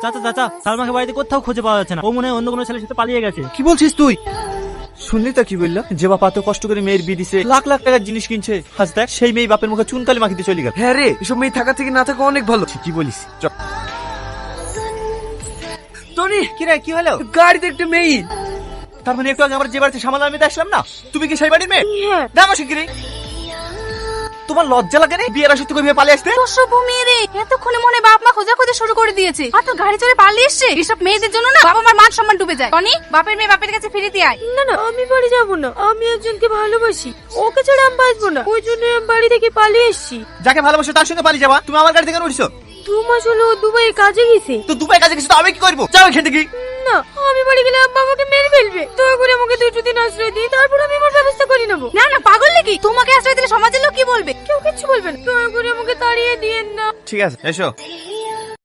চাচা চাচা, সালমাকে বাড়িতে কোথাও খুঁজে পাওয়া যাচ্ছে না। ও মনে হয় অন্য কোনো ছেলের সাথে পালিয়ে গেছে। কি বলছিস তুই? শুনলি তা কি বললো? যে বাপ এত কষ্ট করে মেয়ের বিয়ে দিছে, লাখ লাখ টাকার জিনিস কিনছে, আজ দেখ সেই মেয়ে বাপের মুখে চুনকালি মাখিতে চলে গেল। হ্যাঁ রে, এসব মেয়ে থাকা থেকে না থাকা অনেক ভালো। কি বলিস? চল। টনি, কি রে, কি হলো? গাড়িতে একটা মেয়ে। তার মানে একটু আগে আমরা যে বাড়িতে সামাল আমি আসলাম না, তুমি কি সেই বাড়ির মেয়ে? হ্যাঁ। দেখো শিগগিরি। তোমার লজ্জা লাগে না বিয়ের আসতে কই পালিয়ে আসতে? অসভ্য মেয়ে রে, এতক্ষণে মনে বাপ মা খোঁজাখুঁজি শুরু করে দিয়েছে। আর তো গাড়ি চড়ে পালিয়ে এসছে। এসব মেয়েদের জন্য না বাবা মার মান সম্মান ডুবে যায়। টনি, বাপের মেয়ে বাপের কাছে ফিরে দিয়ে আয়। না না, আমি বাড়ি যাবো না। আমি একজনকে ভালোবাসি, ওকে ছাড়া আমি বাঁচবো না। ওই জন্য আমি বাড়ি থেকে পালিয়ে এসেছি। যাকে ভালোবাসো তার সঙ্গে পালিয়ে যাবা? তুমি আমার গাড়ি থেকে উঠছো? 2 মাস হলো ও দুবাইয়ে কাজে গেছে। তো দুবাই কাজে গেছো, তো আমি কি করবো? যাও এখান থেকে। না, আমি বাড়ি গেলে আব্বা আমাকে মেরে ফেলবে। দয়া করে আমাকে 2 দিন আশ্রয় দিই, তারপর আমি আমার ব্যবস্থা করে নেবো। না না, পাগল নাকি? তোমাকে আশ্রয় দিলে সমাজের লোক কি বলবে? কেউ কিচ্ছু বলবে না। দয়া করে আমাকে তাড়িয়ে দিয়েন না। ঠিক আছে, এসো।